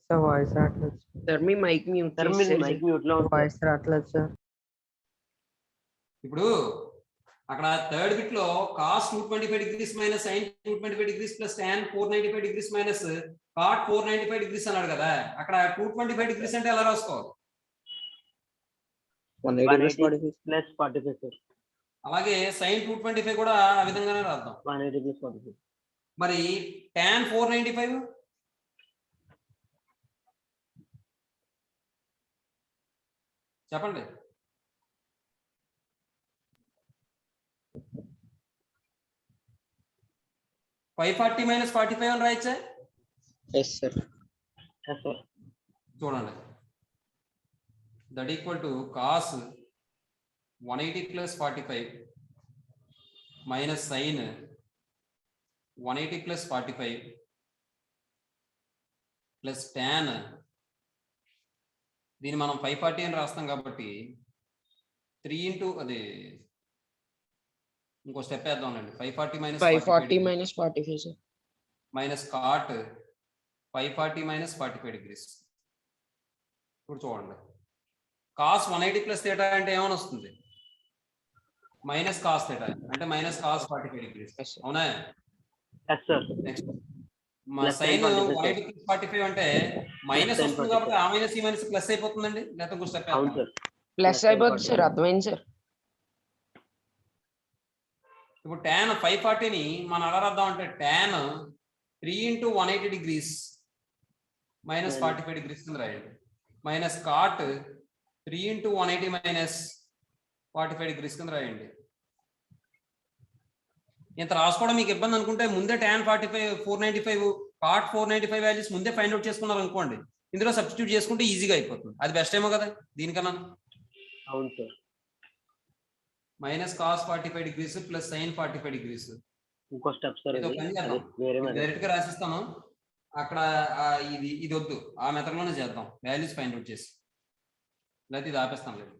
Sir voice రావట్లేదు sir మీ mic mute sir మీరు mic mute లో ఉంది. వాయిస్ రావట్లేదు సార్. ఇప్పుడు అక్కడ థర్డ్ బిట్ లో cos 225 degrees minus sin 225 degrees plus tan 495 degrees minus cot 495 degrees అన్నాడు కదా, అక్కడ 225 degrees అంటే ఎలా రాసుకోవాలి? 180 ప్లస్ 45 సార్. అలాగే sin 225 కూడా ఆ విధంగానే రాద్దాం. 180 ప్లస్ 45. మరి tan 495 చెప్పండి. $540 minus 45 అని రాయచ్చా? Yes sir. చూడండి, that equal to cos 180 plus 45 minus sin 180 plus 45 plus tan, దీన్ని మనం 540 అని రాస్తాం కాబట్టి 3 into అది ఇంకో స్టెప్ వేద్దాంలేండి. 540 minus 45 sir. Minus cot 540 minus 45 degrees. ఇప్పుడు చూడండి, cos 180 plus theta అంటే ఏమని వస్తుంది? మైనస్ cos theta అంటే మైనస్ cos 45 degrees. అవునా? నెక్స్ట్ sin 180 plus 45 అంటే మైనస్ వస్తుంది కాబట్టి ఆ మైనస్ ఈ మైనస్ ప్లస్ అయిపోతుందండి. లేకపోతే ఇంకో స్టెప్ ప్లస్ అయిపోతుంది సార్. అర్థమైంది సార్. ఇప్పుడు tan 540 ని మనం ఎలా రాద్దాం అంటే tan 3 into 180 degrees minus 45 degrees కింద రాయండి. Minus cot 3 into 180 minus 45 degrees కింద రాయండి. ఇంత రాసుకోవడం మీకు ఇబ్బంది అనుకుంటే ముందే tan 495 cot 495 వాల్యూస్ ముందే ఫైండ్ అవుట్ చేసుకున్నారు అనుకోండి, ఇందులో సబ్స్టిట్యూట్ చేసుకుంటే ఈజీగా అయిపోతుంది. అది బెస్ట్ ఏమో కదా దీనికన్నా. అవును sir. Minus cos 45 degrees plus sin 45 degrees. ఇంకో స్టెప్ సార్. డైరెక్ట్ గా రాసిస్తాను అక్కడ. ఇది వద్దు, ఆ మెథడ్ లోనే చేద్దాం. వాల్యూస్ ఫైండ్ అవుట్ చేసి లేకపోతే ఇది ఆపేస్తాం. లేదు,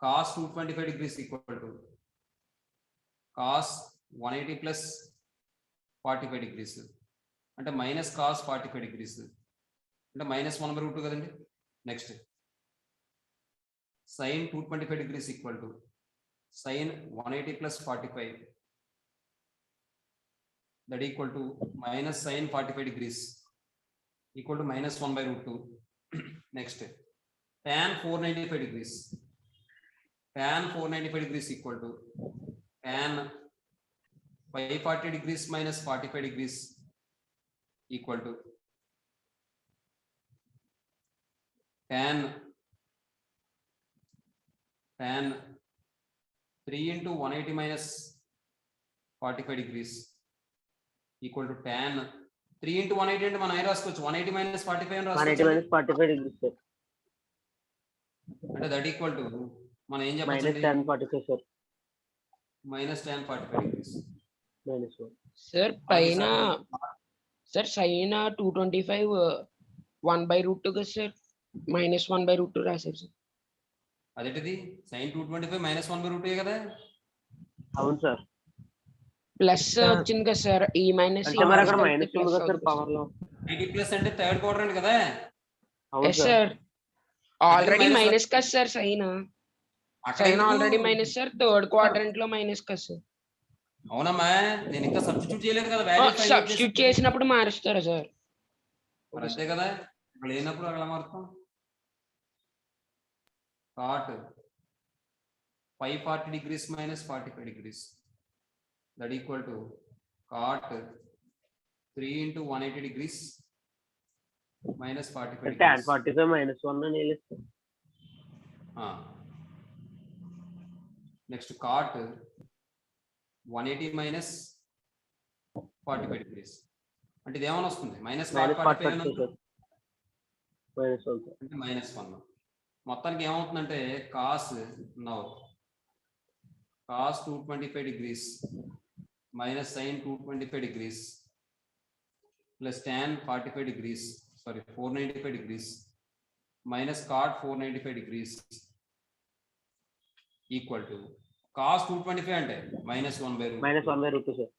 cos 225 degrees equal to cos 180 plus 45 degrees అంటే మైనస్ cos 45 degrees అంటే మైనస్ 1/√2 కదండి. Next sin 225 degrees equal to sin 180 plus 45 that equal to minus sin 45 degrees equal to minus 1/√2. Next, tan 495 degrees. Tan 495 degrees equal to tan 540 degrees minus 45 degrees equal to tan 3 into 180 minus 45 degrees equal to tan 3 into 180 అంటే మనం ఏం రాసుకోవచ్చు? 180 minus 45 అని రాసుకోవచ్చు. 180 minus 45 degrees sir. అంటే that equal to మనం ఏం చెప్పొచ్చు? minus tan 45 sir. minus tan 45 degrees. minus 1 sir పైన సార్ sin 225 1/√2 కదా సార్, మైనస్ 1/√2 రాశారు సార్. అదేంటిది? sin 225 minus 1/√2 కదా. అవును సార్. ప్లస్ వచ్చింది కదా సార్. ఈ మైనస్ అంటే మరి అక్కడ మైనస్ ఉంది కదా సార్ పవర్ లో. 80 ప్లస్ అంటే థర్డ్ క్వాడ్రంట్ కదా. అవును సార్. ఆల్రెడీ మైనస్ కదా sir. Sine already minus sir. Third quadrant లో మైనస్ కదా సార్. అవునమ్మా, నేను ఇంకా సబ్స్టిట్యూట్ చేయలేదు కదా. వాల్యూ సబ్స్టిట్యూట్ చేసినప్పుడు మారుస్తారా సార్? మరి అంతే కదా, ఇక్కడ లేనప్పుడు అక్కడ మారుతాం. cot 540 degrees minus 45 degrees that equal to cot 3 into 180 degrees minus 45 degrees. tan 45 minus 1 అని వేస్తాం. నెక్స్ట్ cot 180 minus 45 degrees అంటే ఇది ఏమని వస్తుంది? మైనస్ cot 45 అంటే మైనస్ 1. మొత్తానికి ఏమవుతుందంటే cos 225 degrees minus sin 225 degrees plus tan 45 degrees 495 degrees minus cot 495 degrees equal to cos 225 అంటే minus 1/√2 minus 1/√2 sir.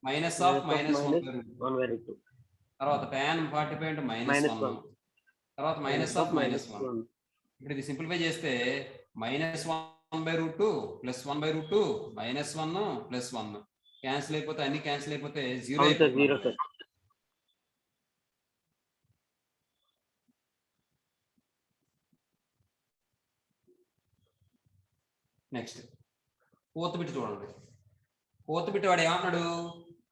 minus of minus 1/√2. తర్వాత tan 45 అంటే -1. -1, తర్వాత -1. ఇప్పుడు ఇది సింప్లిఫై చేస్తే -1/√2 +1/√2 -1 +1 క్యాన్సిల్ అయిపోతే అన్ని క్యాన్సిల్ అయిపోతే 0 అవును సార్, 0 అయిపోతుంది. సార్. నెక్స్ట్ ఫోర్త్ బిట్ చూడండి. ఫోర్త్ బిట్ వాడు ఏమన్నాడు,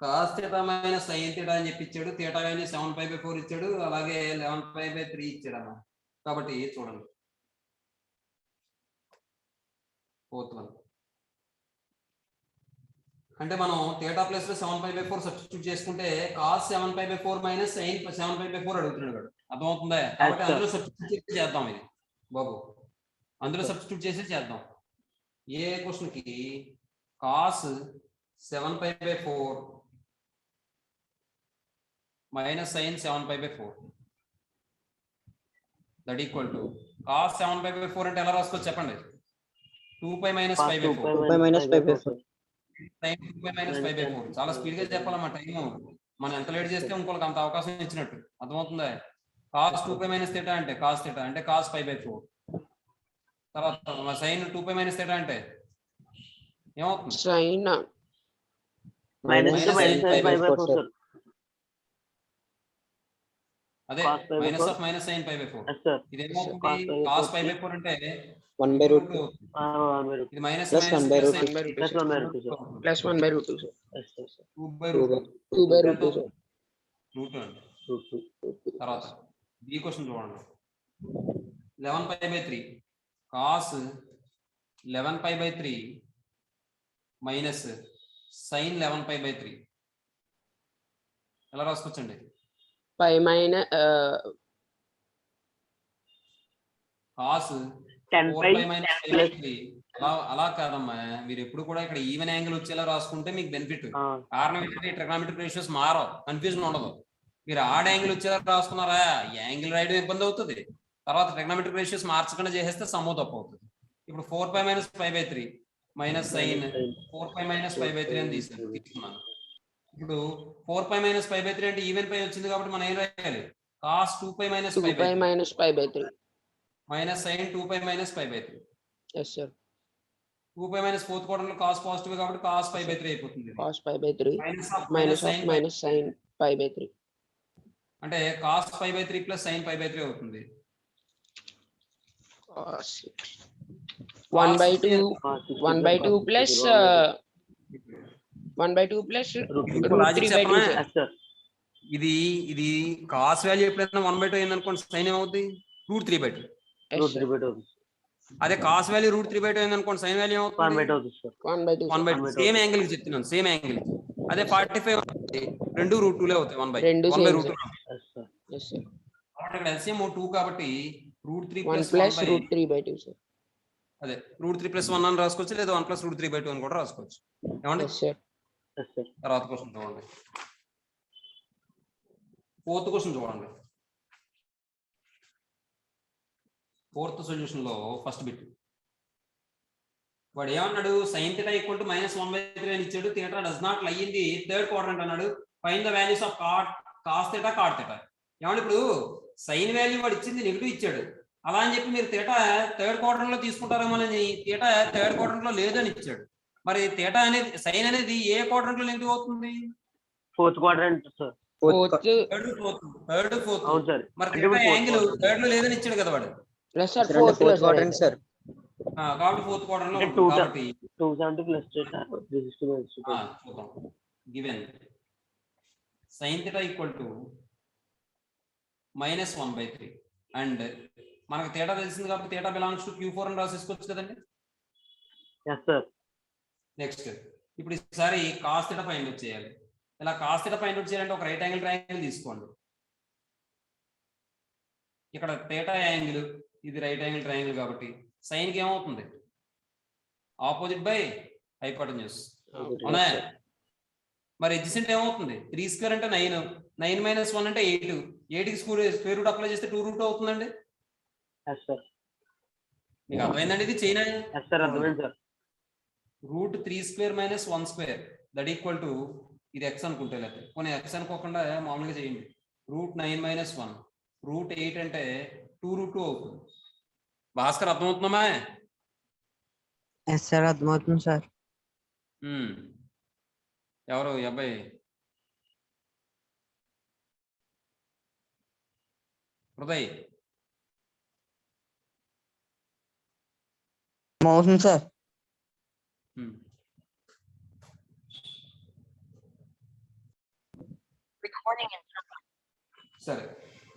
cos theta minus sine theta అని చెప్పి ఇచ్చాడు. థీటా వాల్యూ 7π/4 ఇచ్చాడు, అలాగే 11π/3 ఇచ్చాడు అన్న. కాబట్టి చూడండి ఫోర్త్ వన్ అంటే మనం థీటా ప్లస్ లో 7π/4 సబ్స్టిట్యూట్ చేసుకుంటే కాస్ 7π/4 మైనస్ సైన్ 7π/4 అడుగుతున్నాడు వాడు. అర్థమవుతుందా? కాబట్టి అందులో సబ్స్టిట్యూట్ చేసి చేద్దాం. ఇది బాబు అందులో సబ్స్టిట్యూట్ చేసి చేద్దాం. ఏ క్వశ్చన్ కి cos 7π/4 minus sine 7π/4 that equal to cos 7π/4 అంటే ఎలా రాసుకోవచ్చు చెప్పండి. 2π మైనస్ 5/4 sin 2π మైనస్ 5/4. చాలా స్పీడ్ గా చెప్పాలన్నమాట. టైం మనం ఎంత లేట్ చేస్తే ఇంకొకరికి అంత అవకాశం ఇచ్చినట్టు. అర్థమవుతుందా? కాస్ 2π మైనస్ థీటా అంటే కాస్ థీటా అంటే కాస్ 5/4. తర్వాత సైన్ 2π మైనస్ థీటా అంటే ఏమవుతుంది? సైన్ -5/4. అదే మైనస్ ఆఫ్ మైనస్ సైన్ 5/4. ఇదేమవుతుంది? కాస్ 5/4 అంటే 1/√2 ఇది minus plus 1/√2 plus 1/√2 sir. 2/√2 sir. Root అండి. తర్వాత బి క్వశ్చన్ చూడండి. 11π/3 కాస్ 11π/3 మైనస్ సైన్ 11π/3 ఎలా రాసుకోవచ్చండి? పై మైనస్ కాస్ 10π 4π-5/3 అలా కాదమ్మా. మీరు ఎప్పుడు కూడా ఇక్కడ ఈవెన్ యాంగిల్ వచ్చేలా రాసుకుంటే మీకు బెనిఫిట్. కారణం ఏంటంటే ట్రిగ్నామెట్రిక్ రేషియోస్ మారవు, కన్ఫ్యూజన్ ఉండదు. మీరు ఆడ్ యాంగిల్ వచ్చేలా రాసుకున్నారా, యాంగిల్ రాయడం ఇబ్బంది అవుతుంది. తర్వాత ట్రిగ్నామెట్రిక్ రేషియోస్ మార్చకుండా చేసేస్తే సమ్ము తప్పు అవుతుంది. ఇప్పుడు 4π - 5/3 మైనస్ సైన్ 4π - 5/3 అని తీసుకున్నాను. ఇప్పుడు 4π - 5/3 అంటే ఈవెన్ పై వచ్చింది కాబట్టి మనం ఏం రాయాలి? Cos 2π - 5/3 minus sine 2π - 5/3. Yes sir. 2π - fourth quarter లో కాస్ పాజిటివ్ కాబట్టి కాస్ 5/3 అయిపోతుంది. కాస్ 5/3 మైనస్ మైనస్ సైన్ 5/3 అంటే కాస్ 5/3 ప్లస్ సైన్ 5/3 అవుతుంది. 1/2 ప్లస్ 1/2 ప్లస్ లాజిక్ చెప్పనా? ఇది కాస్ వాల్యూ ఎప్పుడైనా 1/2 అయింది అనుకోండి, సైన్ ఏమవుతుంది? √3/2. అదే కాస్ వాల్యూ √3/2 అయింది అనుకోండి, సైన్ వాల్యూ ఏమవుతుంది? 1/2. సేమ్ యాంగిల్ కి చెప్తున్నాను, సేమ్ యాంగిల్. అదే 45 అవుతుంది, రెండు √2 అవుతాయి. 1/√2. ఎల్సిఎం 2 కాబట్టి √3 1 ప్లస్ √3/2 సార్. అదే √3 + 1 అని రాసుకోవచ్చు, లేదా 1 + √3/2 అని కూడా రాసుకోవచ్చు. ఏమండి? తర్వాత క్వశ్చన్ చూడండి. ఫోర్త్ క్వశ్చన్ చూడండి. ఫోర్త్ సొల్యూషన్ లో ఫస్ట్ బిట్ వాడు ఏమన్నాడు? సైన్ థీటా ఈక్వల్ టు -1/3 అని ఇచ్చాడు. Theta does not lie in the third quadrant అన్నాడు. Find the values of cos theta cot theta. ఏమంటే ఇప్పుడు సైన్ వాల్యూ వాడు ఇచ్చింది నెగిటివ్ ఇచ్చాడు. అలా అని చెప్పి మీరు థీటా థర్డ్ క్వాడ్రంట్ లో తీసుకుంటారేమోనని థీటా థర్డ్ క్వాడ్రంట్ లో లేదని ఇచ్చాడు. మరి థీటా అనేది సైన్ అనేది ఏ క్వాడ్రంట్ లో నెగిటివ్ అవుతుంది? Fourth quadrant sir. Third fourth. మరి థీటా యాంగిల్ థర్డ్ లో లేదని ఇచ్చాడు కదా వాడు. Fourth quadrant sir. కాబట్టి ఫోర్త్ క్వాడ్రంట్ లో కాబట్టి 270 ప్లస్ థీటా చూద్దాం. Given sign theta equal to -1/3 and మనకు థీటా తెలిసింది కాబట్టి థీటా బిలాంగ్స్ టు Q4 అని రాసేసుకోవచ్చు కదండి. yes sir. నెక్స్ట్ ఇప్పుడు ఈసారి కాస్ థీటా ఫైండ్ అవుట్ చేయాలి. ఇలా కాస్ థీటా ఫైండ్ అవుట్ చేయాలంటే ఒక రైట్ యాంగిల్ ట్రయాంగిల్ తీసుకోండి. ఇక్కడ థీటా యాంగిల్, ఇది రైట్ యాంగిల్ ట్రయాంగిల్ కాబట్టి సైన్ కి ఏమవుతుంది? Opposite by hypotenuse. అవునా? మరి ఎడ్జసెంట్ ఏమవుతుంది? 3² అంటే 9, 9 - 1 అంటే 8. 8కి స్క్వేర్ రూట్ అప్లై చేస్తే 2√2 అవుతుందండి. మీకు అర్థమైందండి? ఇది చైనా √3² - 1² దట్ ఈక్వల్ టు ఇది ఎక్స్ అనుకుంటే, లేకపోతే కొన్ని ఎక్స్ అనుకోకుండా మామూలుగా చేయండి. √9 - 1 √8 అంటే 2√2 అవుతుంది. భాస్కర్ అర్థమవుతుందమ్మా? ఎస్ సార్, అర్థమవుతుంది సార్. ఎవరు ఈ అబ్బాయి? హృదయ్ అవుతుంది సార్. సరే,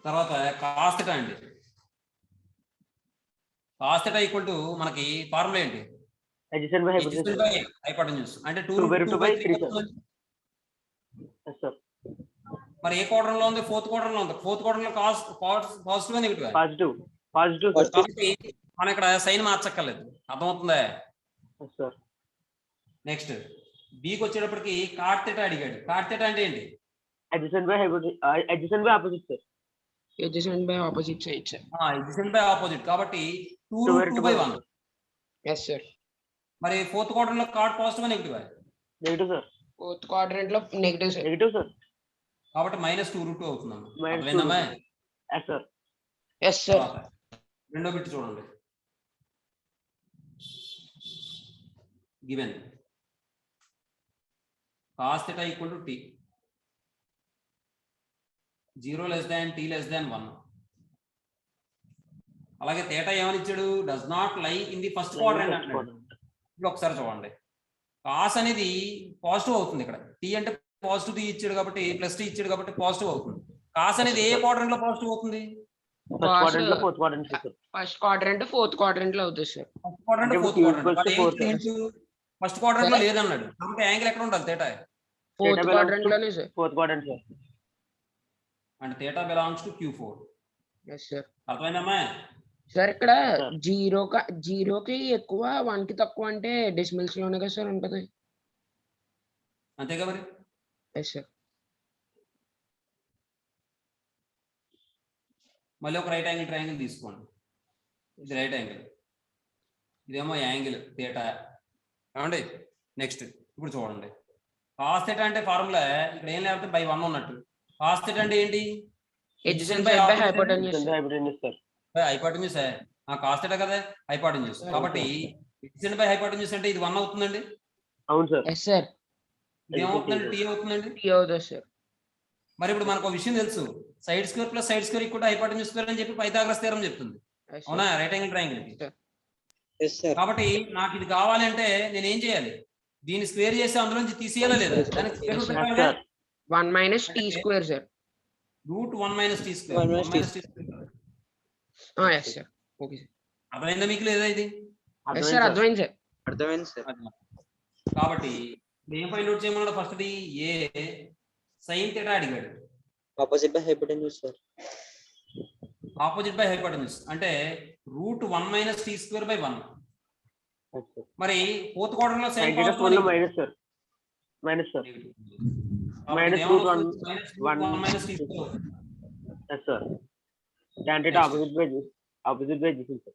తర్వాత cos θ అండి. cos θ ఈక్వల్ టు మనకి ఫార్ములా ఏంటి? adjacent by hypotenuse. Adjacent by hypotenuse అంటే 2/3 sir. Yes sir. మరి ఏ క్వార్టర్ లో ఉంది? ఫోర్త్ క్వార్టర్ లో ఉంది. ఫోర్త్ క్వార్టర్ లో cos positive negative? Positive sir. కాబట్టి మనం ఇక్కడ సైన్ మార్చక్కర్లేదు. అర్థమవుతుందా? Yes sir. నెక్స్ట్ బికి వచ్చేటప్పటికి cot θ అడిగాడు. cot θ అంటే ఏంటి? Adjacent by opposite sir. adjacent by opposite side sir. adjacent by opposite కాబట్టి 2√2/1. yes sir. మరి ఫోర్త్ క్వార్టర్ లో cot positive negative? Negative sir. fourth quadrant లో నెగటివ్ sir. Negative sir. కాబట్టి -2√2 అవుతుందమ్మా. Minus అర్థమైందమ్మా? Yes sir. yes sir. రెండో bit చూడండి. Given cos θ equal to t 0 less than t less than 1. అలాగే θ ఏమని ఇచ్చాడు? Does not lie in the first quadrant అంటాడు. ఇప్పుడు ఒకసారి చూడండి. cos అనేది పాజిటివ్ అవుతుంది. ఇక్కడ t అంటే పాజిటివ్ t ఇచ్చాడు కాబట్టి ప్లస్ t ఇచ్చాడు కాబట్టి పాజిటివ్ అవుతుంది. cos అనేది ఏ క్వాడ్రంట్ లో పాజిటివ్ అవుతుంది? First quadrant లో fourth quadrant sir. First quadrant fourth quadrant లో అవుతుంది sir. First quadrant fourth quadrant. First quadrant లో లేదన్నాడు కాబట్టి యాంగిల్ ఎక్కడ ఉండాలి? θ ఫోర్త్ క్వాడ్రంట్ లోనే సార్. Fourth quadrant sir. అంటే θ belongs to Q4. yes sir. అర్థమైందమ్మా? సార్ ఇక్కడ జీరోకి ఎక్కువ 1 కి తక్కువ అంటే డెసిమల్స్ లోనే కదా సార్ ఉంటది. అంతేగా మరి. yes sir. మళ్ళీ ఒక రైట్ యాంగిల్ ట్రయాంగిల్ తీసుకోండి. ఇది రైట్ యాంగిల్, ఇదేమో యాంగిల్ θ. ఏమండి? నెక్స్ట్ ఇప్పుడు చూడండి. cos θ అంటే ఫార్ములా ఇక్కడ ఏం లేకపోతే బై 1 ఉన్నట్టు. cos θ అంటే ఏంటి? adjacent by hypotenuse Adjacent by hypotenuse sir. Hypotenuse. cos θ కదా హైపోటెన్యూస్. కాబట్టి adjacent by hypotenuse అంటే ఇది 1 అవుతుందండి. అవును సార్. yes sir. ఇది ఏమవుతుందండి? t అవుతుందండి. t అవుతుంది సార్. మరి ఇప్పుడు మనకు ఒక విషయం తెలుసు, side square plus side square equal to hypotenuse square అని చెప్పి పైథాగరస్ థీరం చెప్తుంది. yes sir. అవునా? Right angle triangle. Yes sir. కాబట్టి నాకు ఇది కావాలంటే నేను ఏం చేయాలి? దీన్ని స్క్వేర్ చేసి అందులోంచి తీసేయాలా లేదా? దానికి square root పెట్టాలిగా. 1 minus t square sir. √1 - t square. 1 minus t yes sir. okay sir. అర్థమైందా మీకు లేదా ఇది? yes sir, అర్థమైంది సార్. అర్థమైంది సార్. కాబట్టి ఏం ఫైండ్ అవుట్ చేయమన్నాడు? ఫస్ట్ ది ఏ sin θ అడిగాడు. Opposite by hypotenuse sir. Opposite by hypotenuse అంటే √1 - t square / 1. మరి ఫోర్త్ క్వార్టర్ లో sin -4 లో minus sir. Minus sir. -√1 -1 - t square. yes sir. tan θ opposite by adjacent sir.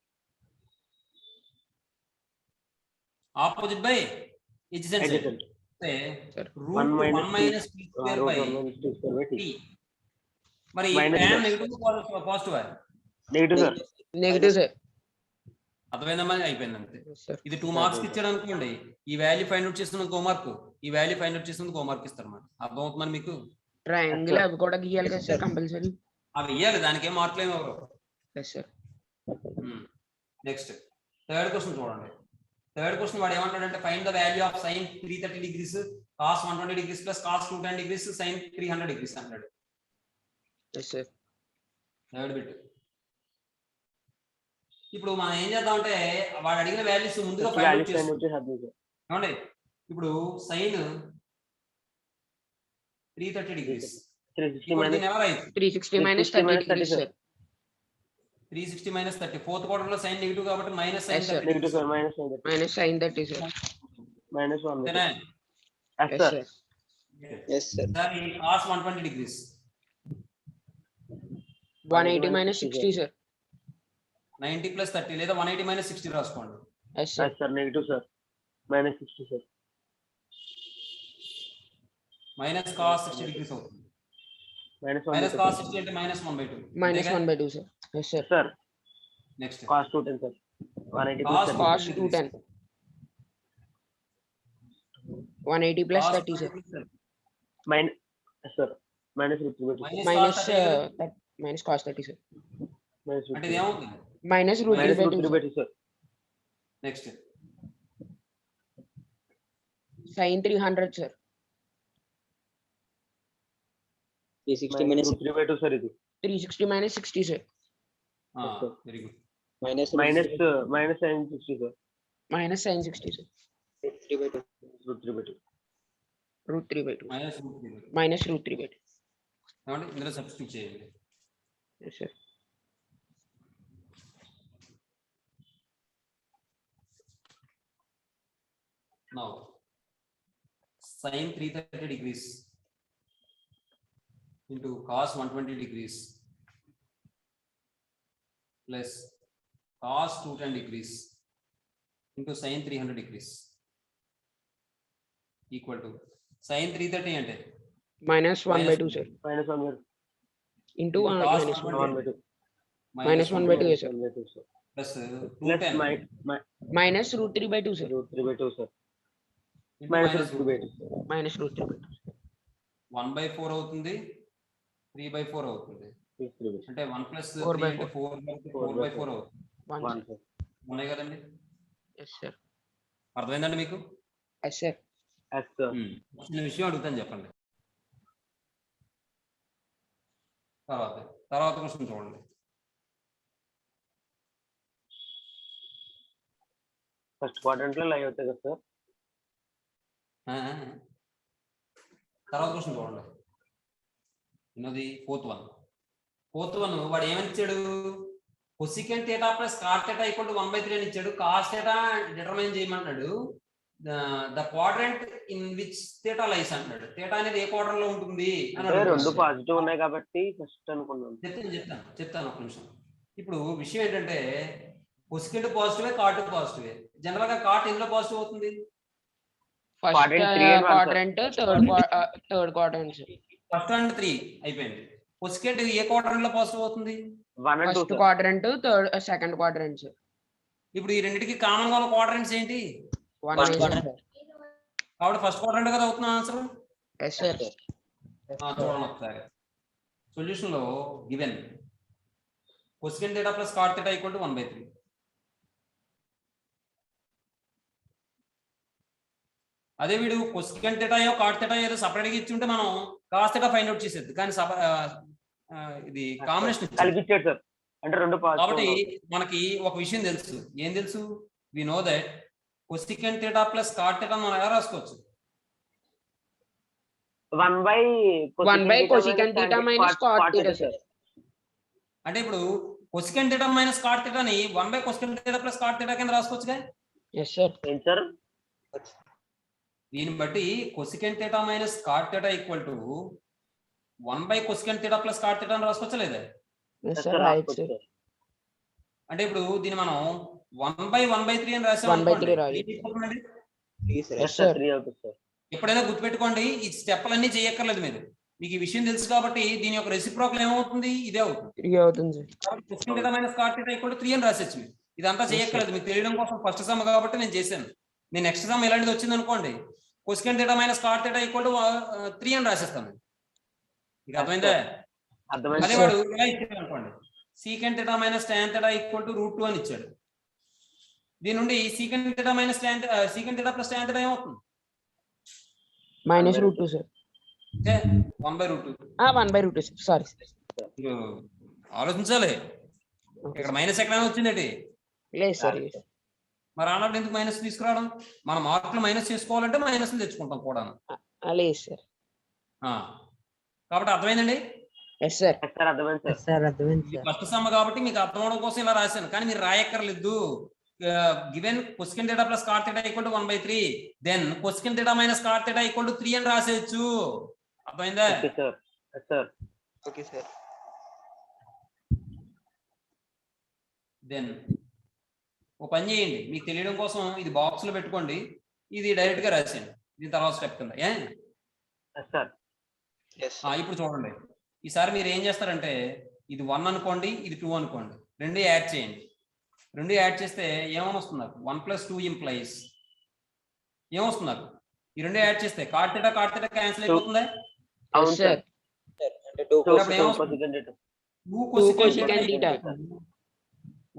Opposite by adjacent side. Adjacent. అంటే Sir, √1 - t square / t. మరి tan negative positive? Negative sir. Negative sir. అర్థమైందమ్మా? అయిపోయింది అంతే. yes sir. ఇది 2 marks ఇచ్చాడు అనుకోండి, ఈ value find out చేస్తున్నందుకు 1 మార్క్, ఈ వాల్యూ ఫైండ్ అవుట్ చేస్తున్నందుకు 1 మార్క్ ఇస్తారు అన్నమాట. అర్థమవుతుందని మీకు? ట్రయాంగిల్ అవి కూడా గీయాలి కదా సార్ కంపల్సరీ. అవి ఇవ్వాలి, దానికి ఏం మార్కులు ఏమి ఎవరు. yes sir. Next third question చూడండి. థర్డ్ క్వశ్చన్ వాడు ఏమంటాడంటే find the value of sin 330 degrees cos 120 degrees plus cos 210 degrees sin 300 degrees అన్నాడు. yes sir. Third bit. ఇప్పుడు మనం ఏం చేద్దామంటే వాడు అడిగిన వాల్యూస్ ముందుగా ఫైండ్ అవుట్ చేస్తాం. ఏమండి? ఇప్పుడు sin 330 degrees 360 minus 30 degrees sir. 360 minus 30. Fourth quarter లో sin నెగటివ్ కాబట్టి minus sin Yes, sir. 30. Negative sir. minus sin 30 sir. -1 అంతేనా? yes yes sir. sir. Yes sir. దాని cos 120 degrees 180 minus 60 sir. 90 plus 30 లేదా 180 minus 60 రాసుకోండి. yes sir. yes sir. Negative sir. -60 sir. Minus cos 60 degrees అవుతుంది. Minus cos 60 అంటే -1/2 -1/2 sir. Yes sir. sir. Next Cos 210 sir. 180 Cos plus Cos 30. 210. 180 plus 30 sir. Minus sir. Minus root 3/2. Minus cos 30 sir. Minus root అంటే 3/2. ఇది ఏమవుతుంది? Minus root Minus root 3/2 sir. 3/2 sir. Next Sin 300 sir. 360 Minus minus root 3/2 sir ఇది. 360 minus 60 sir. Very good. minus Minus sin 60 sir. Minus sin 60 sir. 3/2. Root 3/2. Root 3/2. -√3/2 Minus root 3/2. ఏమండి ఇందులో substitute చేయండి. Yes sir. Now sin 330 degrees into cos 120 degrees plus cos 210 degrees into sin 300 degrees equal to sin 330 అంటే Minus 1/2 sir. Minus 1/2. Into Cos minus 1/2. minus 1/2 yes sir. 1/2 sir. plus Plus 210 Minus root 3/2 sir. root 3/2 sir. into Minus minus root 3/2. Minus root 3/2. 1/4 అవుతుంది 3/4 అవుతుంది. Root 3/2. అంటే 1 plus 4 3 by అంటే 4/4 అవుతుంది. 1 1 sir. sir. ఉన్నాయి కదండి, Yes sir. అర్థమైందండి మీకు? Yes sir. Yes sir. చిన్న విషయం అడుగుతాను చెప్పండి. తర్వాత క్వశ్చన్ చూడండి. ఫస్ట్ క్వాడ్రంట్ లో లైవ్ అవుతాయి కదా సార్. తర్వాత క్వశ్చన్ చూడండి. ఇన్నది ఫోర్త్ వన్ వాడు ఏమని ఇచ్చాడు? Cosecant theta plus cot theta equal to 1/3 అని ఇచ్చాడు. కాస్ థీటా డిటర్మైన్ చేయమన్నాడు. The quadrant in which theta lies అంటున్నాడు. థీటా అనేది ఏ క్వాడ్రంట్ లో ఉంటుంది అని అంటే రెండు అడుగుతున్నాడు. పాజిటివ్ ఉన్నాయి కాబట్టి ఫస్ట్ అనుకున్నాను. చెప్తాను ఒక నిమిషం. ఇప్పుడు విషయం ఏంటంటే కొసికెంట్ పాజిటివే కాట్ పాజిటివే. జనరల్ గా కాట్ ఎందులో పాజిటివ్ అవుతుంది? First Quadrant 3 and 1 quadrant, third quadrant sir. First and 3 అయిపోయింది. కొసికెంట్ ఏ క్వాడ్రంట్ లో పాజిటివ్ అవుతుంది? 1 and 2 First sir. quadrant, second quadrant sir. ఇప్పుడు ఈ రెండింటికి కామన్ గా ఉన్న క్వాడ్రంట్స్ ఏంటి? 1 First is quadrant. sir. కాబట్టి ఫస్ట్ క్వాడ్రంట్ కదా అవుతుంది ఆన్సర్. Yes sir. చూడండి ఒకసారి. సొల్యూషన్ లో given cosecant theta plus cot theta equal to 1/3. అదే వీడు కొసికెంట్ థీటా కాట్ థీటా ఏదో సపరేట్ గా ఇచ్చి ఉంటే మనం కాస్ థీటా ఫైండ్ అవుట్ చేసేది. కానీ ఇది కాంబినేషన్ కలిపిచ్చాడు సార్. అంటే రెండు కాబట్టి పాజిటివ్. మనకి ఒక విషయం తెలుసు. ఏం తెలుసు? We know that cosecant theta plus cot theta మనం ఎలా రాసుకోవచ్చు? 1 by cosecant theta minus cot theta sir. అంటే ఇప్పుడు కొసికెంట్ థీటా మైనస్ కాట్ థీటాని 1 by cosecant theta plus cot theta కింద రాసుకోవచ్చుగా. Yes sir. ఏం సార్? దీన్ని బట్టి cosecant theta minus cot theta equal to 1 by cosecant theta plus cot theta అని రాసుకోవచ్చా లేదా? Yes sir. Right sir. అంటే ఇప్పుడు దీన్ని మనం 1 by 1/3 అని రాసాం 1/3 రాయాలి. Please, sir. Yes sir. 3 అవుతుంది సార్. ఎప్పుడైనా గుర్తుపెట్టుకోండి, ఈ స్టెప్లన్నీ చేయక్కర్లేదు మీరు. మీకు ఈ విషయం తెలుసు కాబట్టి దీని యొక్క రెసిప్రోకల్ ఏమవుతుంది? ఇదే అవుతుంది. 3 అవుతుంది sir. కాబట్టి cosecant theta minus cot theta equal to 3 అని రాసేచ్చు. ఇదంతా చేయక్కర్లేదు, మీకు తెలియడం కోసం ఫస్ట్ సమ్ కాబట్టి నేను చేశాను. నేను నెక్స్ట్ సమ్ ఇలాంటిది వచ్చింది అనుకోండి, cosecant theta minus cot theta equal to 3 అని రాసేస్తాను. మీకు అర్థమైందా? అర్థమైంది అదే సార్. వాడు ఇలా ఇచ్చాడు అనుకోండి, secant theta minus tan theta equal to √2 అని ఇచ్చాడు. దీని నుండి secant theta minus secant theta plus tan theta ఏమవుతుంది? Minus √2 sir. 1/√2. 1/√2 sir. Sorry. మీరు ఆలోచించాలి. ఇక్కడ మైనస్ ఎక్కడైనా వచ్చిందండి. లేదు సార్. మరి అన్నప్పుడు ఎందుకు మైనస్ తీసుకురావడం? మన మార్కులు మైనస్ చేసుకోవాలంటే మైనస్ తెచ్చుకుంటాం కూడా. లేదు సార్. కాబట్టి అర్థమైందండి. Yes sir. అర్థమైంది సార్. ఫస్ట్ సమ్ కాబట్టి మీకు అర్థం అవడం కోసం ఇలా రాశాను, కానీ మీరు రాయక్కర్లేదు. Given cosecant theta plus cot theta equal to 1/3, then cosecant theta minus cot theta equal to 3 అని రాసేయచ్చు. అర్థమైందా? Okay sir. Sir. Okay, sir. Then ఓ పని చేయండి, మీకు తెలియడం కోసం ఇది బాక్స్ లో పెట్టుకోండి, ఇది డైరెక్ట్ గా రాసేయండి. దీని తర్వాత స్టెప్ కింద సార్. Yes. ఇప్పుడు చూడండి, ఈసారి మీరు ఏం చేస్తారంటే ఇది 1 అనుకోండి, ఇది 2 అనుకోండి, రెండు యాడ్ చేయండి. రెండు యాడ్ చేస్తే ఏమని వస్తుంది నాకు? 1 + 2 ఇంప్లైస్ ఏమొస్తుంది నాకు? ఈ రెండు యాడ్ చేస్తే cot theta క్యాన్సిల్ అయిపోతుందా? అవును సార్. అంటే 2 2 cosecant theta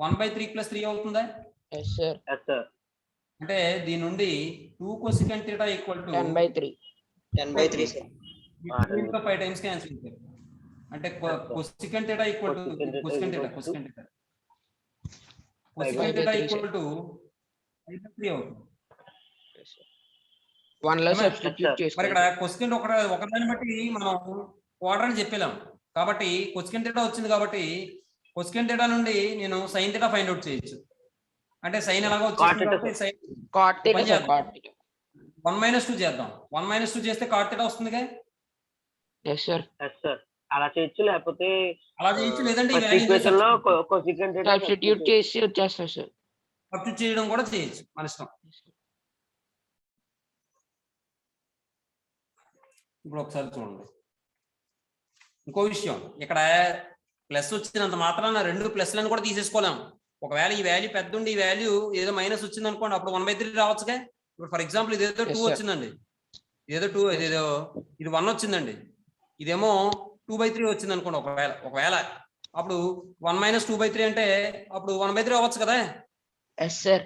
1/3 + 3 అవుతుందా? yes sir yes sir అంటే దీని నుండి 2 cosecant theta = 10/3 10/3 sir. 5 times cancel అవుతుంది. అంటే cosecant theta = cosecant theta cosecant theta 5/3 అవుతుంది. 1 లో ఏమా? సబ్స్టిట్యూట్ మరి ఇక్కడ చేసుకోండి. cosecant ఒకదాన్ని బట్టి మనం క్వాడ్రాంట్ చెప్పేలాం కాబట్టి cosecant theta వచ్చింది కాబట్టి cosecant theta నుండి నేను sin theta ఫైండ్ అవుట్ చేయొచ్చు. అంటే sin ఎలాగో వచ్చింది కాబట్టి sin cot theta పని sir, చేద్దాం. cot theta 1 - 2 చేద్దాం. 1 - 2 చేస్తే cot theta వస్తుందిగా. yes sir yes sir అలా చేయొచ్చు లేకపోతే అలా చేయొచ్చు, లేదంటే ఈ ఫస్ట్ వాల్యూ ఈక్వేషన్ లో cosecant theta సబ్స్టిట్యూట్ చేసి వచ్చేస్తారు సార్. సబ్స్టిట్యూట్ చేయడం కూడా చేయొచ్చు, మన ఇష్టం. ఇప్పుడు ఒకసారి చూడండి ఇంకో విషయం, ఇక్కడ ప్లస్ వచ్చినంత మాత్రాన రెండు ప్లస్లను కూడా తీసేసుకోలేము. ఒకవేళ ఈ వాల్యూ పెద్ద ఉండి ఈ వాల్యూ ఏదో మైనస్ వచ్చింది అనుకోండి, అప్పుడు 1/3 రావచ్చుగా. ఇప్పుడు ఫర్ ఎగ్జాంపుల్ ఇదేదో Yes, 2 sir. వచ్చిందండి, ఇదేదో 2, ఇదేదో ఇది 1 వచ్చిందండి, ఇదేమో 2/3 వచ్చింది అనుకోండి. ఒకవేళ అప్పుడు 1 - 2/3 అంటే అప్పుడు 1/3 అవ్వచ్చు కదా. yes sir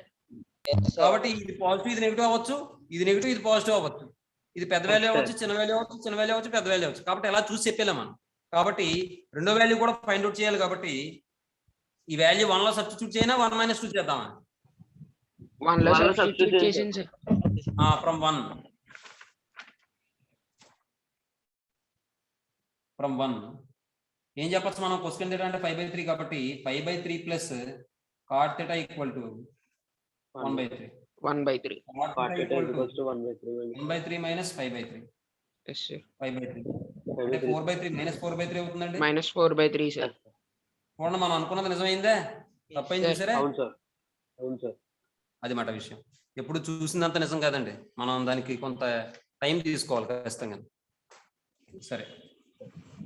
కాబట్టి ఇది పాజిటివ్, ఇది నెగిటివ్ అవ్వచ్చు, ఇది నెగిటివ్, ఇది పాజిటివ్ అవ్వచ్చు, ఇది పెద్ద వాల్యూ అవ్వచ్చు, చిన్న వాల్యూ అవ్వచ్చు, చిన్న వాల్యూ అవ్వచ్చు, పెద్ద వాల్యూ అవ్వచ్చు. కాబట్టి ఎలా చూసి చెప్పేలా మనం. కాబట్టి రెండో వాల్యూ కూడా ఫైండ్ అవుట్ చేయాలి. కాబట్టి ఈ వాల్యూ 1 లో సబ్స్టిట్యూట్ చేయనా 1 - 2 చేద్దామా? 1 లో 1 లో సబ్స్టిట్యూట్ substitute చేసింది సార్. ఫ్రమ్ 1 ఏం చెప్పచ్చు మనం? cosecant theta అంటే 5/3 కాబట్టి 5/3 + cot theta = 1/3. 1/3 cot theta = 1/3 1/3 - 5/3 yes sir 5/3 అంటే 4/3 - 4/3 అవుతుందండి. -4/3 సార్. చూడండి మనం అనుకున్నది నిజమైందే, తప్పైంది Sir. చూసారా? అవును సార్ అవును సార్ అది మాట విషయం. ఎప్పుడు చూసిందంత నిజం కాదండి, మనం దానికి కొంత టైం తీసుకోవాలి ఖచ్చితంగా. సరే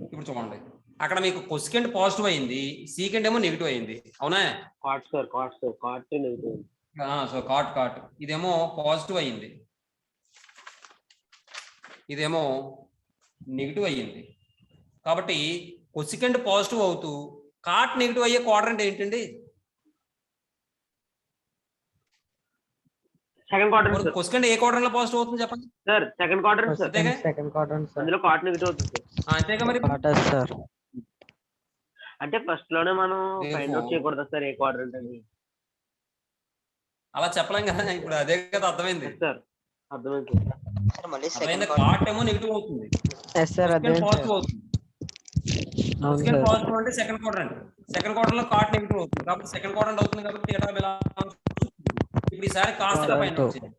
ఇప్పుడు చూడండి, అక్కడ మీకు cosecant పాజిటివ్ అయింది, secant ఏమో నెగిటివ్ అయింది, అవునా? cot negative సో కాట్ ఇదేమో పాజిటివ్ అయ్యింది, ఇదేమో నెగిటివ్ అయ్యింది. కాబట్టి cosecant పాజిటివ్ అవుతూ కాట్ నెగిటివ్ అయ్యే క్వాడ్రంట్ ఏంటండి? Second quadrant sir. cosecant ఏ క్వాడ్రంట్ లో పాజిటివ్ అవుతుంది చెప్పండి సార్ సెకండ్ క్వాడ్రంట్ సార్. అంతేగా? Second quadrant sir. అందులో cot నెగిటివ్ అవుతుంది సార్. అంతేగా మరి. Quarter sir. అంటే ఫస్ట్ లోనే మనం Therefore- ఫైండ్ అవుట్ చేయకూడదు సార్ ఏ క్వాడ్రంట్ అని. అలా చెప్పలేం కదా, ఇప్పుడు అదే కదా అర్థమైంది. సార్ అర్థమైంది సార్. సార్ మళ్ళీ అర్థమైంది. సెకండ్ కాట్ ఏమో నెగిటివ్ అవుతుంది, ఎస్ సార్ అదే cosecant సార్. పాజిటివ్ అవుతుంది. అవును cosecant సార్. పాజిటివ్ అంటే సెకండ్ క్వాడ్రంట్ లో కాట్ నెగిటివ్ అవుతుంది కాబట్టి సెకండ్ క్వాడ్రంట్ అవుతుంది కాబట్టి theta belongs to. ఇప్పుడు ఈసారి cos theta ఫైండ్ అవుట్ చేయండి.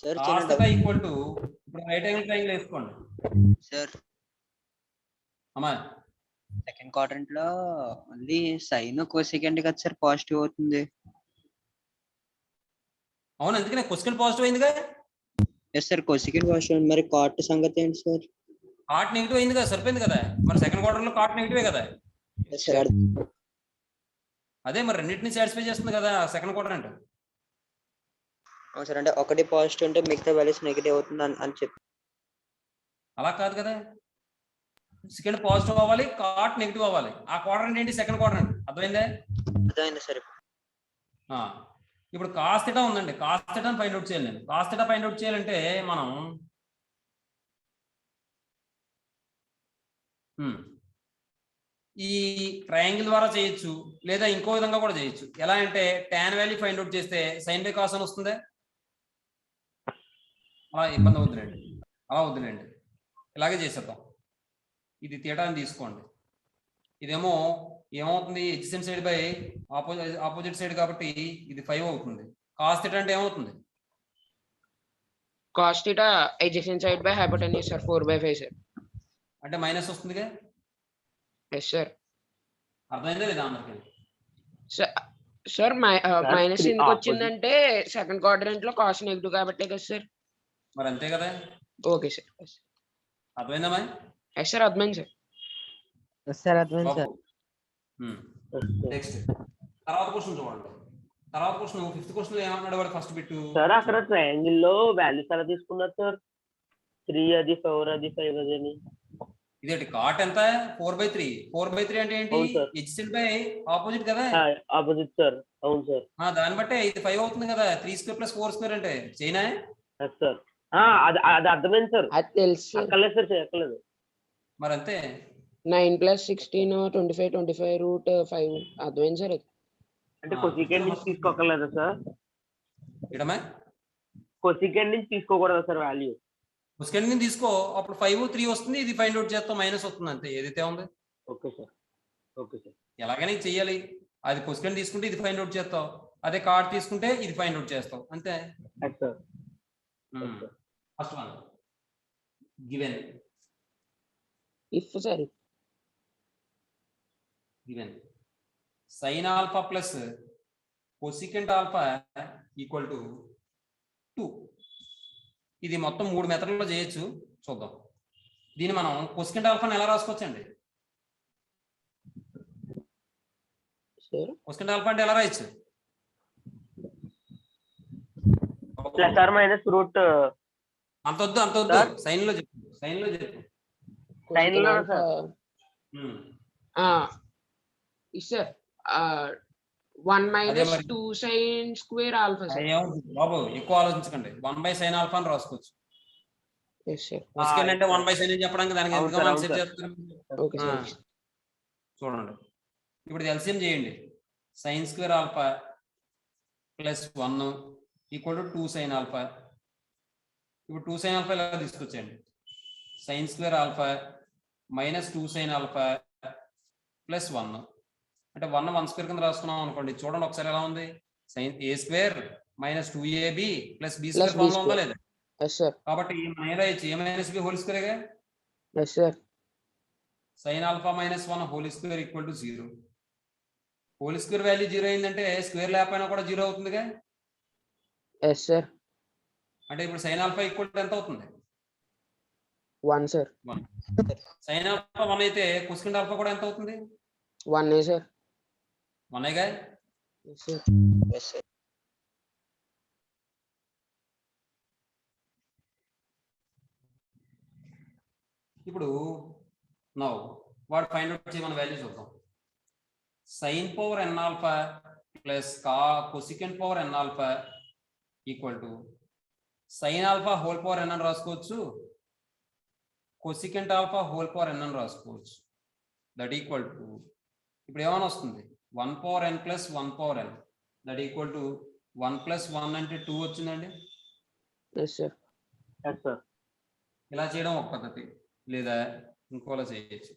సార్ cos చిన్న theta డౌట్ ఈక్వల్ టు ఇప్పుడు రైట్ యాంగిల్ ట్రయాంగిల్ వేసుకోండి సార్. అమ్మా. సెకండ్ క్వాడ్రంట్ లో మళ్ళీ సైన్ కోసెకంట్ కదా సార్ పాజిటివ్ అవుతుంది. అవును, అందుకనే cosecant పాజిటివ్ అయిందిగా. Yes sir cosecant positive. మరి కాట్ సంగతి ఏంటి సార్? కాట్ నెగిటివ్ అయింది కదా, సరిపోయింది కదా. మరి సెకండ్ క్వార్టర్ లో కాట్ నెగిటివే కదా. Yes sir. అదే మరి రెండింటిని సాటిస్ఫై చేస్తుంది కదా సెకండ్ క్వార్టర్ అంటే. అవును సార్, అంటే ఒకటి పాజిటివ్ అంటే మిగతా వాల్యూస్ నెగిటివ్ అవుతుంది అని చెప్పి. అలా కాదు కదా, సెకండ్ పాజిటివ్ అవ్వాలి, కాట్ నెగిటివ్ అవ్వాలి. ఆ క్వాడ్రంట్ ఏంటి? Second quadrant. అర్థమైందే? అర్థమైంది సార్. ఇప్పుడు cos theta ఉందండి, cos theta ఫైండ్ అవుట్ చేయాలి. నేను cos theta ఫైండ్ అవుట్ చేయాలంటే మనం ఈ ట్రయాంగిల్ ద్వారా చేయొచ్చు, లేదా ఇంకో విధంగా కూడా చేయొచ్చు. ఎలా అంటే tan వాల్యూ ఫైండ్ అవుట్ చేస్తే sin బై cos అని వస్తుందే. అలా ఇబ్బంది అవుతుందండి, అలా వద్దులేండి, ఇలాగే చేసేద్దాం. ఇది థీటా అని తీసుకోండి, ఇదేమో ఏమవుతుంది? Adjacent side by opposite side కాబట్టి ఇది 5 అవుతుంది. cos theta అంటే ఏమవుతుంది? cos theta adjacent side by hypotenuse sir 4/5 sir. అంటే మైనస్ వస్తుందిగా. yes sir అర్థమైందా లేదా అందరికి? సార్ మైనస్ three ఎందుకు opposite. వచ్చిందంటే సెకండ్ క్వాడ్రంట్ లో కాస్ట్ నెగిటివ్ కాబట్టి కదా సార్. మరి అంతే కదా. Okay sir. అర్థమైందా మరి? ఎస్ సార్ అర్థమైంది సార్. ఎస్ సార్ అర్థమైంది బాబు సార్. నెక్స్ట్ తర్వాత క్వశ్చన్ చూడండి. తర్వాత క్వశ్చన్ ఫిఫ్త్ క్వశ్చన్ ఏమన్నాడు వాడు ఫస్ట్ బిట్. సార్ అక్కడ ట్రయాంగిల్ లో వాల్యూస్ ఎలా తీసుకున్నారు సార్? 3 అది 4 అది 5 అది అని. ఇదేంటి కాట్ ఎంత 4/3 4/3 అంటే ఏంటి? అవును సార్. హెచ్సిఎల్ బై ఆపోజిట్ కదా. Opposite sir. అవును సార్. దాన్ని బట్టే ఇది 5 అవుతుంది కదా. 3² + 4² అంటే చైనా. Yes sir. అది అది అర్థమైంది సార్. అది తెలుసు సార్. అక్కర్లేదు సార్, చేయక్కర్లేదు. మరి అంతే. 9 + 16 25 25√5 అర్థమైంది సార్. అంటే కొసికెండ్ నుంచి తీసుకోకర్లేదా సార్? ఇడమే కొసికెండ్ నుంచి తీసుకోకూడదా సార్ వాల్యూ? కొసికెండ్ నుంచి తీసుకో, అప్పుడు 5 3 వస్తుంది, ఇది ఫైండ్ అవుట్ చేస్తాం, మైనస్ వస్తుంది అంతే. ఏదైతే ఉంది ఓకే సార్. Okay sir. ఎలాగైనా ఇది చెయ్యాలి. అది కొసికెండ్ తీసుకుంటే ఇది ఫైండ్ అవుట్ చేస్తావు, అదే కార్డ్ తీసుకుంటే ఇది ఫైండ్ అవుట్ చేస్తావు అంతే. Yes sir. First one given if sir given sin alpha plus cosecant alpha equal to 2. ఇది మొత్తం 3 మెథడ్లో చేయొచ్చు, చూద్దాం. దీన్ని మనం cosecant alpha ఎలా రాసుకోవచ్చండి? cosecant alpha అంటే ఎలా రాయొచ్చు? Plus or minus root. అంతొద్దు సైన్ లో చెప్పు. సైన్ లో sir. Sir 1 - 2 sin square alpha sir. బాబు ఎక్కువ ఆలోచించకండి. 1/sin alpha అని రాసుకోవచ్చు. Yes sir. cosecant అంటే 1/sin అని చెప్పడానికి దానికి ఎందుకు మనం సెట్ చేస్తాం. Okay sir. చూడండి, ఇప్పుడు ఎల్సిఎం చేయండి. sin² alpha + 1 equal to 2 sin alpha. ఇప్పుడు 2 sin alpha ఇలా తీసుకొచ్చేయండి. sin² alpha - 2 sin alpha + 1 అంటే 1 1² కింద రాసుకున్నాం అనుకోండి. చూడండి ఒకసారి ఎలా ఉంది. sin a² - 2ab + b² formula ఉందా లేదా? Yes sir. కాబట్టి మనం ఏం రాయొచ్చు? a - b హోల్ స్క్వేర్ గా. Yes sir. sin alpha - 1 whole square equal to 0. Whole square value 0 అయిందంటే స్క్వేర్ లేకపోయినా కూడా 0 అవుతుందిగా. Yes sir. అంటే ఇప్పుడు sin alpha ఈక్వల్ టు ఎంత అవుతుంది? 1 సార్. 1. sin alpha 1 అయితే cosecant alpha కూడా ఎంత అవుతుంది? 1 సార్. 1గా. Yes sir. Yes sir. ఇప్పుడు నౌ వాడు ఫైండ్ అవుట్ చేయమని వాల్యూ చూద్దాం. sin power n alpha plus cosecant power n alpha equal to sin alpha whole power n అని రాసుకోవచ్చు, cosecant alpha whole power n అని రాసుకోవచ్చు. దట్ ఈక్వల్ టు ఇప్పుడు ఏమైనా వస్తుంది? 1 power n plus 1 power n that equal to 1 + 1 అంటే 2 వచ్చిందండి. Yes sir. Yes sir. ఇలా చేయడం ఒక పద్ధతి, లేదా ఇంకోలా చేయొచ్చు.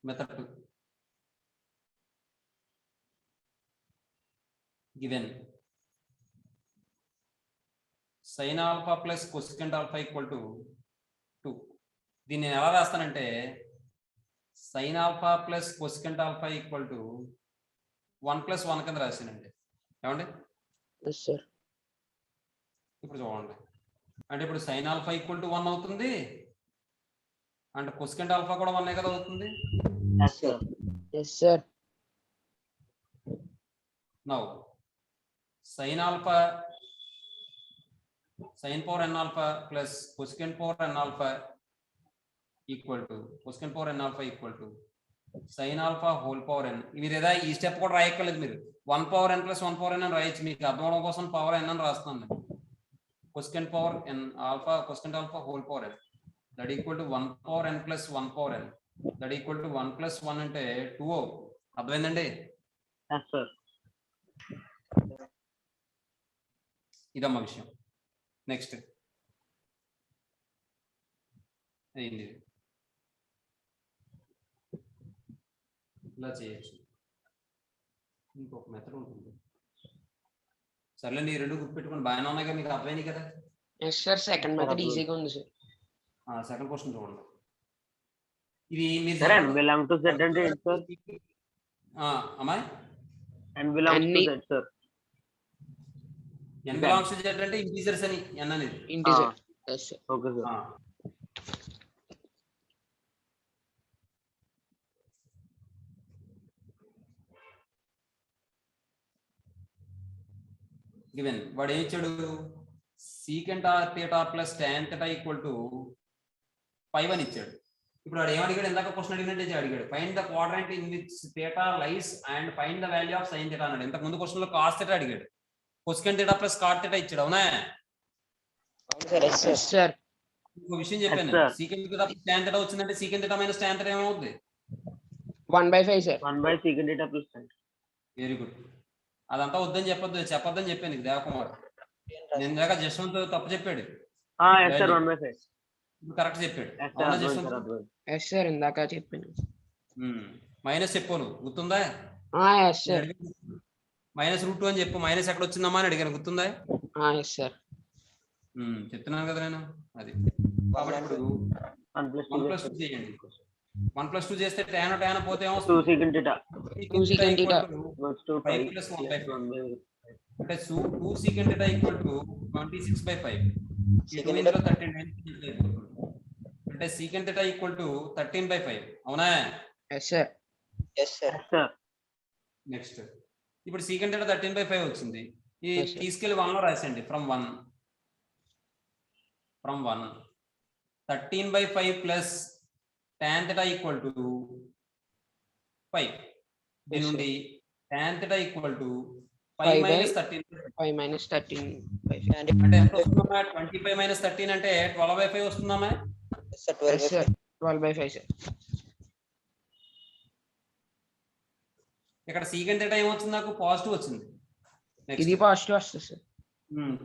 Method 2 given sin alpha plus cosecant alpha equal to 2. దీన్ని నేను ఎలా రాస్తానంటే sin alpha plus cosecant alpha equal to 1 + 1 కింద రాసానండి. ఏమండి? Yes sir. ఇప్పుడు చూడండి, అంటే ఇప్పుడు sin alpha ఈక్వల్ టు 1 అవుతుంది, అంటే cosecant alpha కూడా 1 కదా అవుతుంది. Yes sir. Yes sir. Now sin alpha sin power n alpha plus cosecant power n alpha equal to cosecant power n alpha equal to sin alpha whole power n. మీరు ఏదా ఈ step కూడా రాయక్కర్లేదు. మీరు 1 power n + 1 power n అని రాయొచ్చు. మీకు అర్థం అవడం కోసం పవర్ n అని రాస్తున్నాను. cosecant power n alpha cosecant alpha whole power n that equal to 1 power n + 1 power n that equal to 1 + 1 అంటే 2. అర్థమైందండి? Yes sir. ఇదమ్మా విషయం. నెక్స్ట్ అయింది, ఇలా చేయొచ్చు. ఇంకొక మెథడ్ ఉంటుంది. సర్లేండి, ఈ రెండు గుర్తుపెట్టుకుని బాగానే ఉన్నాయి కదా, మీకు అర్థమైంది కదా. Yes sir. సెకండ్ మెథడ్ ఈజీగా ఉంది సార్. సెకండ్ క్వశ్చన్ చూడండి. ఇది మీరు సరే చెప్పండి. n belong to z అంటే ఏంటి సార్? అమ్మాయి n belongs to అన్ని z sir. n belongs to z అంటే ఇంటీజర్స్ అని n అనేది. Integer. Yes sir. Okay sir. Given వాడు ఏం ఇచ్చాడు, secant theta plus tan theta equal to 5 అని ఇచ్చాడు. ఇప్పుడు వాడు ఏమడిగాడు, ఇందాక క్వశ్చన్ అడిగినట్టే అడిగాడు, find the quadrant in which theta lies and find the value of sine theta అన్నాడు. ఇంతకు ముందు క్వశ్చన్ లో కాస్ థీటా అడిగాడు, cosecant theta plus cot theta ఇచ్చాడు. అవునా? Yes sir. ఇంకో విషయం చెప్పాను, secant theta plus tan theta వచ్చిందంటే secant theta minus tan theta ఏమవుతుంది? 1/5 sir. 1 secant theta plus tan. Very good. అదంతా వద్దని చెప్పొద్దని చెప్పాను నీకు దేవకుమార్. నేను దాకా జస్వంత్ తప్పు చెప్పాడు. yes sir 1/5. కరెక్ట్ చెప్పాడు. yes అవునా sir జస్వంత్? ఎస్ సార్ ఇందాక చెప్పాను. మైనస్ చెప్పు, గుర్తుందా? Yes sir. -√2 అని చెప్పు. మైనస్ ఎక్కడ వచ్చిందమ్మా అని అడిగాను, గుర్తుందా? Yes sir. చెప్తున్నాను కదా నేను. అది కాబట్టి ఇప్పుడు 1 1 + 2 చేయండి. 1 + 2 చేస్తే tan పోతే 2 secant theta. 2 secant theta. 5 + 1/5 అంటే 2 secant theta ఈక్వల్ టు 26/5. ఇందులో 13 అంటే secant theta ఈక్వల్ టు 13/5. అవునా? Yes sir. yes sir. Next ఇప్పుడు secant theta 13/5 వచ్చింది. ఈ Yes, sir. తీసుకెళ్ళి 1 లో రాసండి. From 1 13/5 plus tan theta equal to 5. దీని నుండి tan theta equal to 5 minus 13. 5 minus 13 అంటే ఎంత వస్తుందమ్మా? 25 మైనస్ 13 అంటే 12/5 వస్తుందమ్మా? Yes sir. 12/5 సార్. ఇక్కడ secant theta ఏమొచ్చింది నాకు? పాజిటివ్ వచ్చింది. ఇది పాజిటివ్ వస్తుంది sir.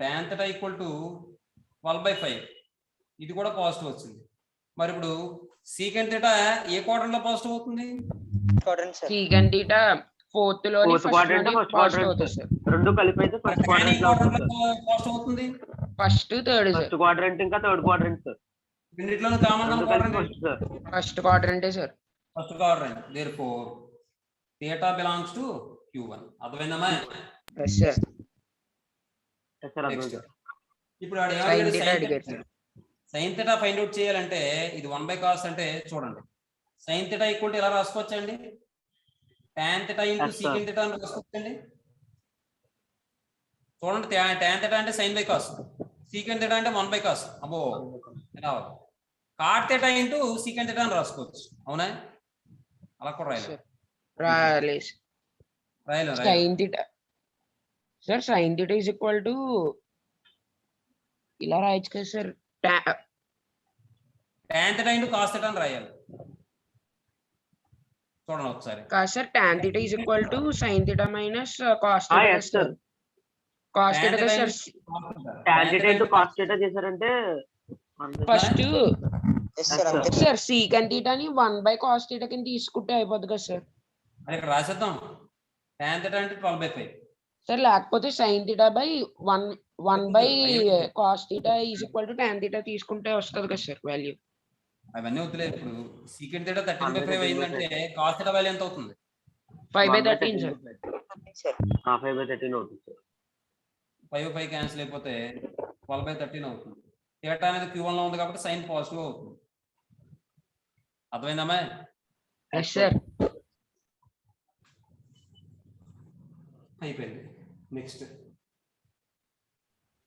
tan theta equal to 12/5. ఇది కూడా పాజిటివ్ వచ్చింది. మరి ఇప్పుడు secant theta ఏ క్వాడ్రంట్ లో పాజిటివ్ అవుతుంది? సీకెంట్ థీటా ఫోర్త్ లోని Fourth quadrant, first positive quadrant. అవుతుంది సార్. రెండు కలిపి అయితే ఫస్ట్ tan ఏ క్వాడ్రంట్ లో quadrant ఉంటుంది లో పాజిటివ్ అవుతుంది? First third sir. First quadrant ఇంకా థర్డ్ క్వాడ్రంట్ సార్. రెండిట్లోనూ కామన్ రెండు కలిపి క్వాడ్రంట్. First sir. ఫస్ట్ క్వాడ్రంటే sir. First quadrant. therefore theta belongs to q1. అర్థమైందమ్మా? Yes sir. yes sir అర్థం Next. సార్. ఇప్పుడు వాడు Sin ఏమడిగాడు? theta అడిగాడు sir. sin theta find out చేయాలంటే ఇది 1/cos అంటే చూడండి, sin theta ఈక్వల్ టు ఎలా రాసుకోవచ్చండి? tan theta into Yes, sir. secant theta అని రాసుకోవచ్చండి. చూడండి, tan theta అంటే sin/cos, secant theta అంటే 1/cos. అబ్బో ఎలా cot theta into secant theta అని రాసుకోవచ్చు. అవునా? అలా కూడా రాయలేదు. Sine theta sir. Sine theta is equal to ఇలా రాయొచ్చు కదా sir. tan theta into cos theta అని రాయాలి. చూడండి ఒకసారి. కాదు sir, tan theta is equal to sine theta minus cos yes theta sir. Sir. Cos Tan theta theta sir. tan theta into cos theta చేశారంటే first yes sir. Sir secant థీటాని 1/cos theta కింద తీసుకుంటే అయిపోద్ది కదా sir. అది ఇక్కడ రాసేద్దాం. tan theta అంటే 12/5. Sir లేకపోతే sine theta by 1/cos theta is equal to tan theta తీసుకుంటే వస్తుంది కదా సార్ వాల్యూ. అవన్నీ వద్దులేదు. ఇప్పుడు secant theta 13/5 అయిందంటే cos theta వాల్యూ ఎంత అవుతుంది? 5/13 సార్. 5/13 అవుతుంది సార్. 5/5 క్యాన్సిల్ అయిపోతే 12/13 అవుతుంది. theta అనేది q1 లో ఉంది కాబట్టి సైన్ పాజిటివ్ అవుతుంది. అర్థమైందమ్మా? Yes sir. అయిపోయింది. Next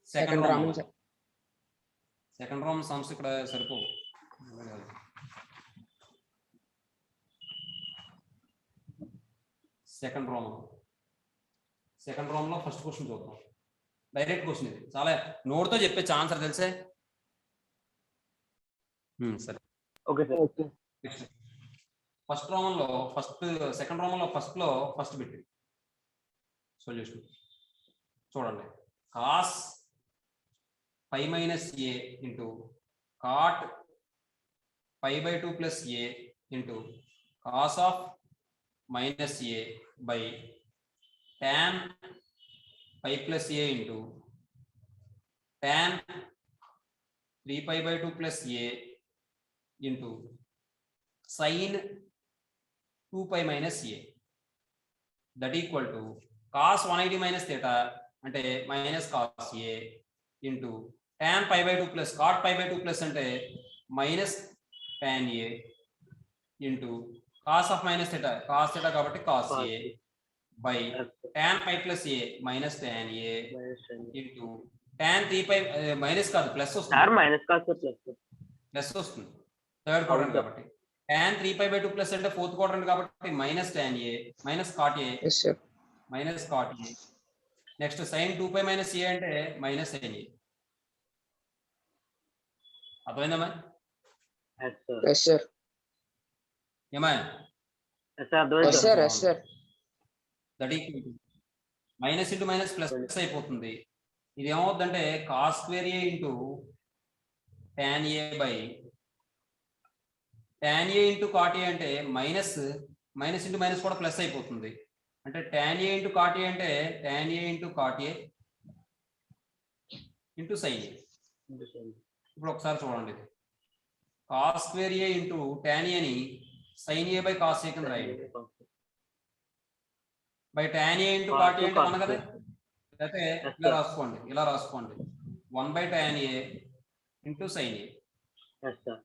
second roman sir. Second రోమ్ సమ్స్ ఇక్కడ సరిపోవు. సెకండ్ రోమ్ లో ఫస్ట్ క్వశ్చన్ చూద్దాం. డైరెక్ట్ క్వశ్చన్ ఇది, చాలా నోట్తో చెప్పే ఆన్సర్ తెలిసే. సరే ఓకే సార్. ఫస్ట్ రోమంలో సెకండ్ రోమంలో ఫస్ట్ బిట్ సొల్యూషన్ చూడండి. cos π minus a into cot π/2 plus a into cos of minus a by tan π plus a into tan 3π/2 plus a into sin 2π minus a that equal to cos 180 minus theta అంటే minus cos a into tan pi by 2 plus cot pi by 2 plus అంటే minus tan a into cos of minus theta cos theta కాబట్టి cos a by tan pi plus a minus tan a into tan 3π minus కాదు plus sir వస్తుంది minus కాదు sir plus plus వస్తుంది third quadrant కాబట్టి tan 3π by 2 plus అంటే fourth quadrant కాబట్టి minus tan a minus cot a yes sir minus cot a next sin 2π minus a అంటే minus sin a అర్థమైందమ్మా yes sir yes sir ఏమా yes sir అర్థమైంది yes sir sir yes sir that equal to minus into minus plus plus అయిపోతుంది ఇది ఏమవుతుందంటే cos square a into tan a by tan a into cot a అంటే minus minus into minus కూడా plus అయిపోతుంది అంటే tan a into cot a అంటే tan a into cot a into sin a ఇప్పుడు ఒకసారి చూడండి cos square a into tan a ని sin a by cos a కింద రాయండి by tan a into cot a అంటే మన కదా అయితే ఇలా రాసుకోండి 1 by tan a into sin a yes sir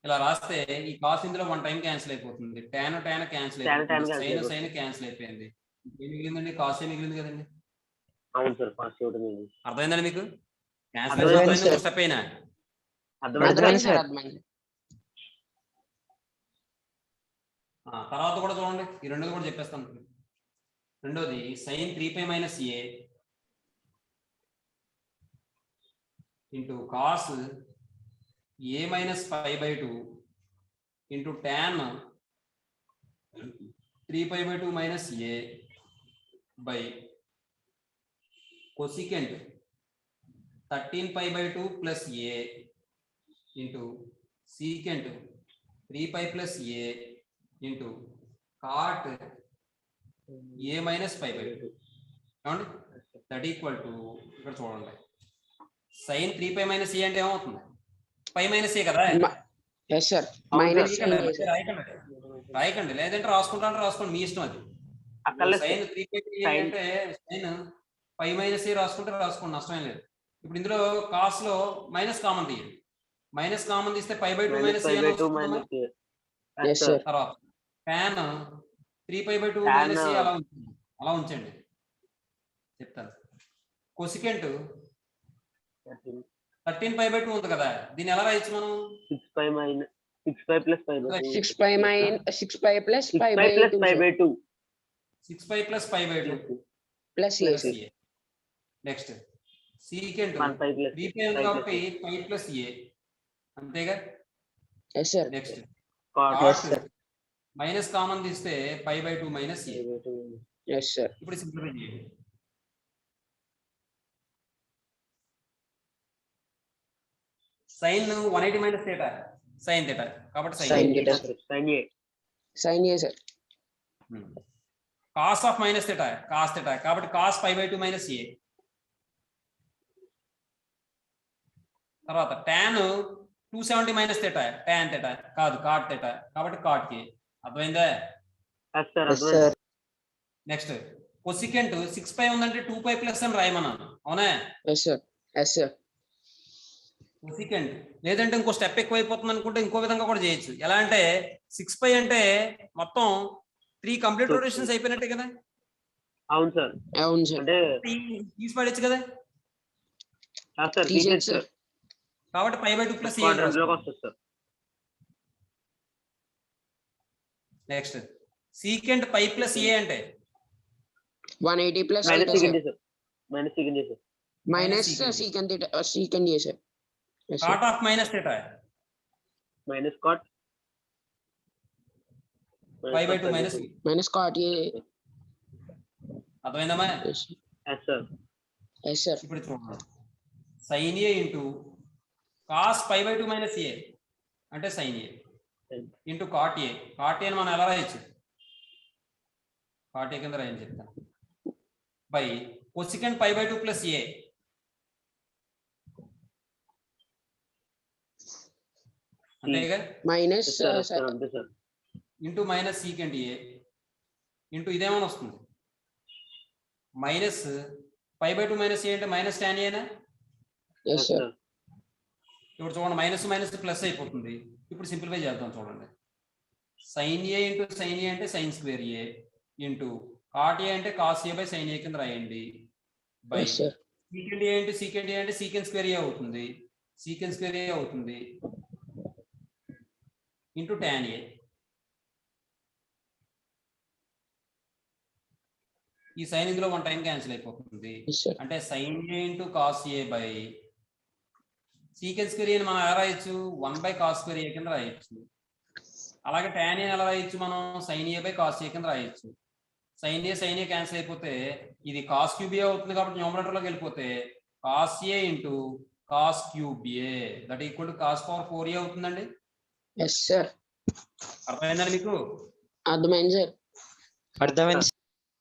ఇలా రాస్తే ఈ కాస్ ఇందులో 1 టైం క్యాన్సిల్ అయిపోతుంది tan క్యాన్సిల్ అయిపోతుంది sin క్యాన్సిల్ అయిపోయింది ఏం మిగిలిందండి కాస్ ఏ మిగిలింది కదండి అవును సార్ ఫాస్ట్ అవుతుంది అర్థమైందండి మీకు క్యాన్సిల్ స్టెప్ అయినా అర్థమైంది సార్ అర్థమైంది తర్వాత కూడా చూడండి ఈ రెండోది కూడా చెప్పేస్తాను రెండోది sin 3π minus a into cos a minus pi by 2 into tan 3π by 2 minus a by cosecant 13π by 2 plus a into secant 3π plus a into cot a minus pi by 2 ఏమండి దట్ ఈక్వల్ టు ఇక్కడ చూడండి sin 3π minus a అంటే ఏమవుతుంది pi minus ఏ కదా yes sir minus రాయకండి లేదంటే రాసుకోండి మీ ఇష్టం అది sin 3π అంటే sin పై మైనస్ ఏ రాసుకుంటే రాసుకోండి నష్టం లేదు ఇప్పుడు ఇందులో కాస్ లో మైనస్ కామన్ తీయండి మైనస్ కామన్ తీస్తే pi by 2 minus yes sir తర్వాత tan 3π by 2 మైనస్ ఏ అలా ఉంచండి చెప్తాను కొసికెంట్ 13π by 2 ఉంది కదా దీన్ని ఎలా రాయొచ్చు మనం 6π plus 5 by 2 6π plus 5 by 2 6π plus 5 by 2 plus a next secant 1π plus 3π ఉంది కాబట్టి 5 plus a అంతేగా yes sir next cos minus common తీస్తే π by 2 minus a yes sir ఇప్పుడు సింప్లిఫై చేయండి sin 180 minus theta sin theta కాబట్టి sin theta sin a sin a sir cos of minus theta cos theta కాబట్టి cos pi by 2 minus a తర్వాత tan 270 minus theta tan theta కాదు cot theta కాబట్టి cot k అర్థమైందా sir next cosecant 6π ఉందంటే 2π plus అని రాయమన్నాను అవునా yes sir cosecant లేదంటే ఇంకో స్టెప్ ఎక్కువ అయిపోతుంది అనుకుంటే ఇంకో విధంగా కూడా చేయొచ్చు ఎలా అంటే 6π అంటే మొత్తం 3 కంప్లీట్ రొటేషన్స్ అయిపోయినట్టే కదా అవును సార్ అంటే తీసి పడచ్చు కదా సార్ కాబట్టి π by 2 ప్లస్ వస్తుంది నెక్స్ట్ సీకెంట్ π ప్లస్ a అంటే 180 plus minus secant a sir cot of minus theta minus cot π by 2 minus minus cot a అర్థమైందమ్మా ఎస్ సార్ ఇప్పుడు చూడండి sin a into cos π by 2 minus a అంటే sin a into cot a అని మనం ఎలా రాయొచ్చు cot a కింద రాయని చెప్తాను by cosecant π by 2 plus a అంతేగా మైనస్ సార్ అంతే సార్. ఇంటూ మైనస్ సీకెండ్ ఏ ఇంటూ ఇదేమని వస్తుంది మైనస్ 5/2 మైనస్ ఏ అంటే మైనస్ tan ఏనా. Yes sir. ఇప్పుడు చూడండి మైనస్ మైనస్ ప్లస్ అయిపోతుంది. ఇప్పుడు సింప్లిఫై చేద్దాం చూడండి. Sine A into sine A అంటే sine square A into cot A అంటే cos A by sine A కింద రాయండి by yes sir. Secant A into secant A అంటే సీకెండ్ స్క్వేర్ ఏ అవుతుంది. సీకెండ్ స్క్వేర్ ఏ అవుతుంది ఇంటూ tan ఏ. ఈ సైన్ ఇందులో 1 time cancel అయిపోతుంది. Yes sir. అంటే sine A into cos A by secant square ఏని మనం ఎలా రాయొచ్చు 1 బై కాస్ స్క్వేర్ ఏ కింద రాయొచ్చు. అలాగే tan ఏ ఎలా రాయొచ్చు మనం sine a by cos a కింద రాయొచ్చు. సైన్ ఏ క్యాన్సిల్ అయిపోతే ఇది కాస్ క్యూబ్ ఏ అవుతుంది కాబట్టి న్యూమరేటర్ లోకి వెళ్ళిపోతే cos a into cos cube a that equal to cos power 4a అవుతుందండి. Yes sir. అర్థమైందండి మీకు? అర్థమైంది సార్. అర్థమైంది